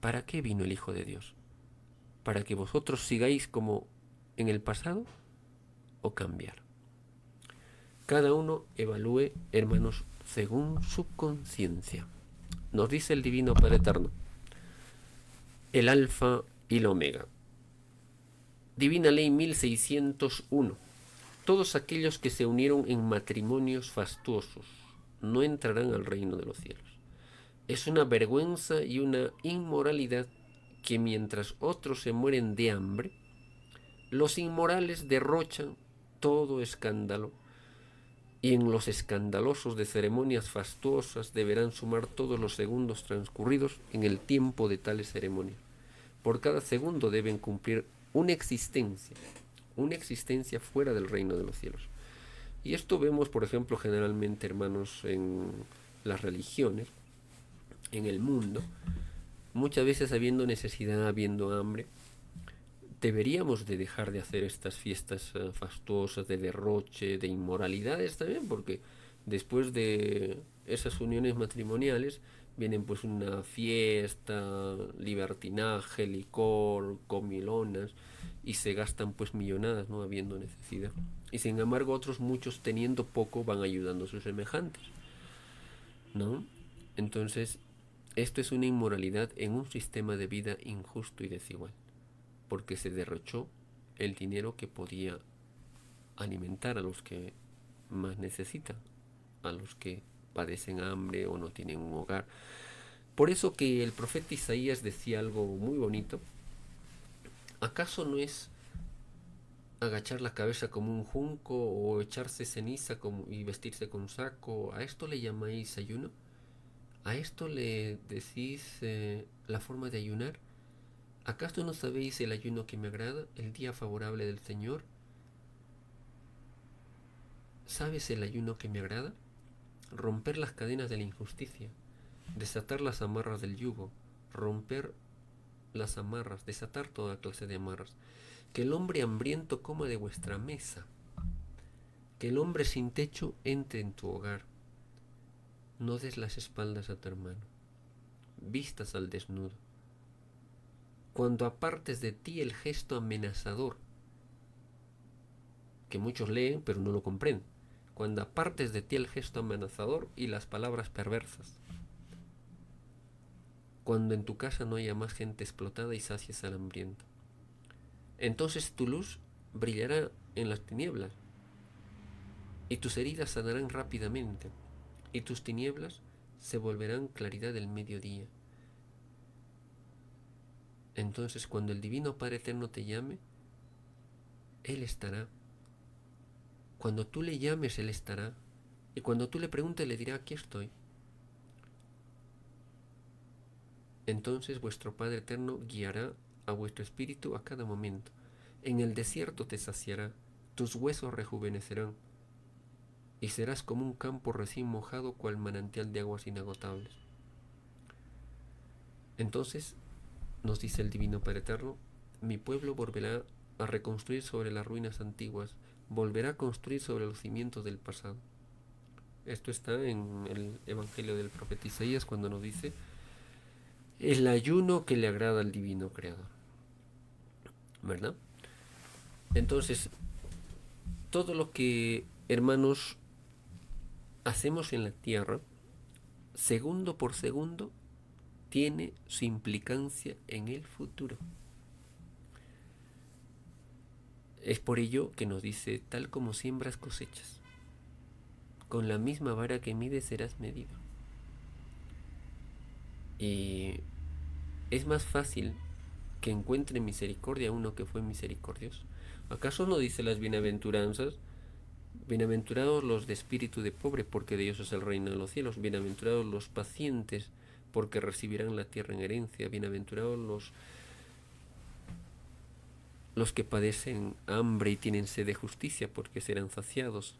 ¿Para qué vino el Hijo de Dios? ¿Para que vosotros sigáis como en el pasado o cambiar? Cada uno evalúe, hermanos, según su conciencia. Nos dice el Divino Padre Eterno, el Alfa y el Omega. Divina Ley 1601. Todos aquellos que se unieron en matrimonios fastuosos no entrarán al reino de los cielos. Es una vergüenza y una inmoralidad que mientras otros se mueren de hambre, los inmorales derrochan todo escándalo, y en los escandalosos de ceremonias fastuosas deberán sumar todos los segundos transcurridos en el tiempo de tales ceremonias. Por cada segundo deben cumplir una existencia fuera del reino de los cielos. Y esto vemos, por ejemplo, generalmente, hermanos, en las religiones, en el mundo, muchas veces habiendo necesidad, habiendo hambre, deberíamos de dejar de hacer estas fiestas fastuosas de derroche, de inmoralidades también, porque después de esas uniones matrimoniales vienen pues una fiesta, libertinaje, licor, comilonas, y se gastan pues millonadas, ¿no? Habiendo necesidad. Y sin embargo otros muchos teniendo poco van ayudando a sus semejantes, ¿no? Entonces, esto es una inmoralidad en un sistema de vida injusto y desigual, porque se derrochó el dinero que podía alimentar a los que más necesitan, a los que padecen hambre o no tienen un hogar. Por eso que el profeta Isaías decía algo muy bonito. ¿Acaso no es agachar la cabeza como un junco o echarse ceniza y vestirse con saco? ¿A esto le llamáis ayuno? ¿A esto le decís la forma de ayunar? ¿Acaso no sabéis el ayuno que me agrada, el día favorable del Señor? ¿Sabes el ayuno que me agrada? Romper las cadenas de la injusticia, desatar las amarras del yugo, romper las amarras, desatar toda clase de amarras. Que el hombre hambriento coma de vuestra mesa, que el hombre sin techo entre en tu hogar. No des las espaldas a tu hermano, vistas al desnudo. Cuando apartes de ti el gesto amenazador, que muchos leen pero no lo comprenden, cuando apartes de ti el gesto amenazador y las palabras perversas, cuando en tu casa no haya más gente explotada y sacies al hambriento, entonces tu luz brillará en las tinieblas y tus heridas sanarán rápidamente y tus tinieblas se volverán claridad del mediodía. Entonces cuando el Divino Padre Eterno te llame, Él estará. Cuando tú le llames, Él estará. Y cuando tú le preguntes, le dirá, aquí estoy. Entonces vuestro Padre Eterno guiará a vuestro espíritu a cada momento. En el desierto te saciará, tus huesos rejuvenecerán, y serás como un campo recién mojado, cual manantial de aguas inagotables. Entonces nos dice el Divino Padre Eterno, mi pueblo volverá a reconstruir sobre las ruinas antiguas, volverá a construir sobre los cimientos del pasado. Esto está en el Evangelio del profeta Isaías cuando nos dice el ayuno que le agrada al Divino Creador, ¿verdad? Entonces, todo lo que, hermanos, hacemos en la tierra, segundo por segundo, tiene su implicancia en el futuro. Es por ello que nos dice, tal como siembras cosechas, con la misma vara que mides serás medido. Y es más fácil que encuentre misericordia uno que fue misericordioso. ¿Acaso no dice las bienaventuranzas? Bienaventurados los de espíritu de pobre, porque de ellos es el reino de los cielos. Bienaventurados los pacientes, porque recibirán la tierra en herencia. Bienaventurados los que padecen hambre y tienen sed de justicia, porque serán saciados.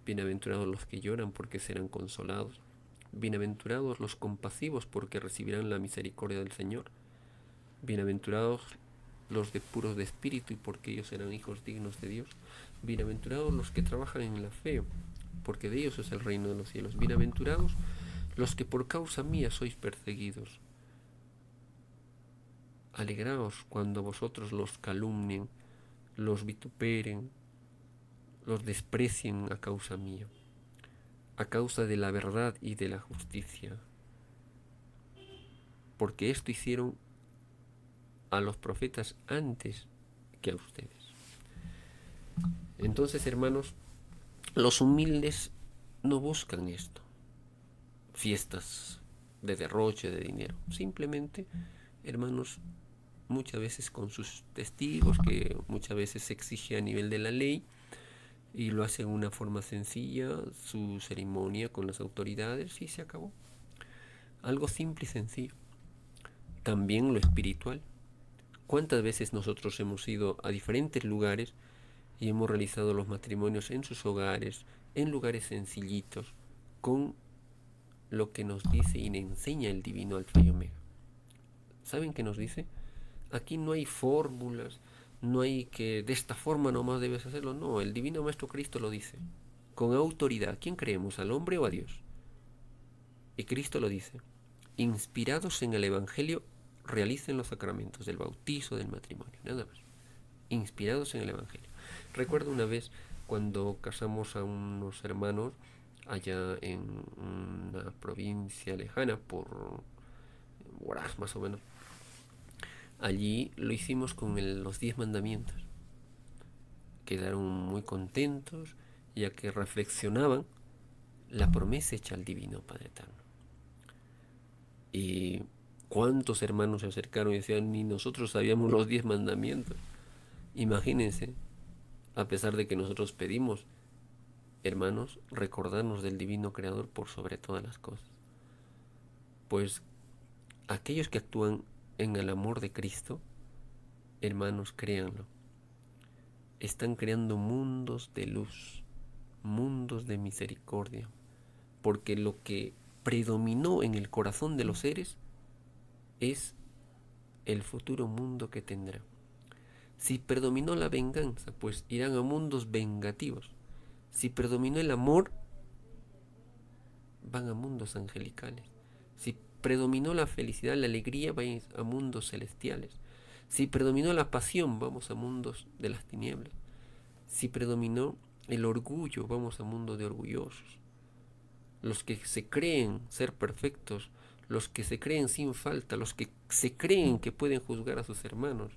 Bienaventurados los que lloran, porque serán consolados. Bienaventurados los compasivos, porque recibirán la misericordia del Señor. Bienaventurados los de puros de espíritu, y porque ellos serán hijos dignos de Dios. Bienaventurados los que trabajan en la fe, porque de ellos es el reino de los cielos. Bienaventurados los que por causa mía sois perseguidos. Alegraos cuando vosotros los calumnien, los vituperen, los desprecien a causa mía, a causa de la verdad y de la justicia, porque esto hicieron a los profetas antes que a ustedes. Entonces, hermanos, los humildes no buscan esto, fiestas de derroche de dinero. Simplemente, hermanos, muchas veces con sus testigos, que muchas veces se exige a nivel de la ley, y lo hacen de una forma sencilla, su ceremonia con las autoridades, y se acabó. Algo simple y sencillo. También lo espiritual. ¿Cuántas veces nosotros hemos ido a diferentes lugares y hemos realizado los matrimonios en sus hogares, en lugares sencillitos, con lo que nos dice y enseña el divino Alfa y Omega? ¿Saben qué nos dice? Aquí no hay fórmulas, no hay que de esta forma nomás debes hacerlo. No, el divino Maestro Cristo lo dice, con autoridad. ¿Quién creemos, al hombre o a Dios? Y Cristo lo dice, inspirados en el Evangelio, realicen los sacramentos del bautizo, del matrimonio, nada más. Inspirados en el Evangelio. Recuerdo una vez cuando casamos a unos hermanos allá en una provincia lejana, por Huaraz más o menos. Allí lo hicimos con los 10 mandamientos. Quedaron muy contentos, ya que reflexionaban la promesa hecha al Divino Padre Eterno. Y cuántos hermanos se acercaron y decían, ni nosotros sabíamos los 10 mandamientos. Imagínense, a pesar de que nosotros pedimos, hermanos, recordarnos del Divino Creador por sobre todas las cosas. Pues aquellos que actúan en el amor de Cristo, hermanos, créanlo, están creando mundos de luz, mundos de misericordia, porque lo que predominó en el corazón de los seres es el futuro mundo que tendrá. Si predominó la venganza, pues irán a mundos vengativos. Si predominó el amor, van a mundos angelicales. Si predominó la felicidad, la alegría, van a mundos celestiales. Si predominó la pasión, vamos a mundos de las tinieblas. Si predominó el orgullo, vamos a mundos de orgullosos. Los que se creen ser perfectos, los que se creen sin falta, los que se creen que pueden juzgar a sus hermanos,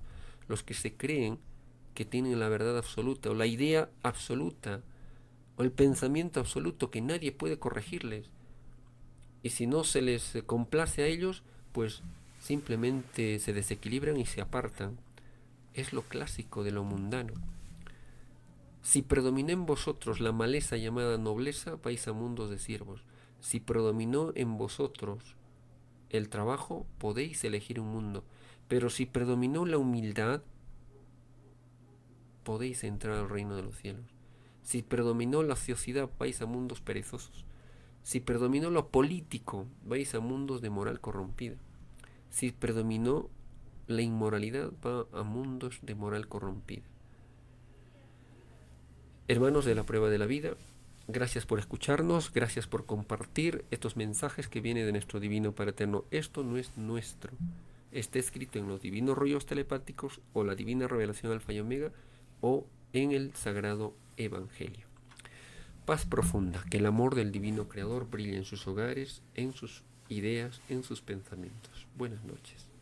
los que se creen que tienen la verdad absoluta o la idea absoluta o el pensamiento absoluto que nadie puede corregirles. Y si no se les complace a ellos, pues simplemente se desequilibran y se apartan. Es lo clásico de lo mundano. Si predominó en vosotros la maleza llamada nobleza, vais a mundos de siervos. Si predominó en vosotros el trabajo, podéis elegir un mundo. Pero si predominó la humildad, podéis entrar al reino de los cielos. Si predominó la ociosidad, vais a mundos perezosos. Si predominó lo político, vais a mundos de moral corrompida. Si predominó la inmoralidad, va a mundos de moral corrompida. Hermanos de la prueba de la vida, gracias por escucharnos, gracias por compartir estos mensajes que vienen de nuestro Divino Padre Eterno. Esto no es nuestro. Está escrito en los divinos rollos telepáticos o la divina revelación alfa y omega o en el sagrado evangelio. Paz profunda, que el amor del divino creador brille en sus hogares, en sus ideas, en sus pensamientos. Buenas noches.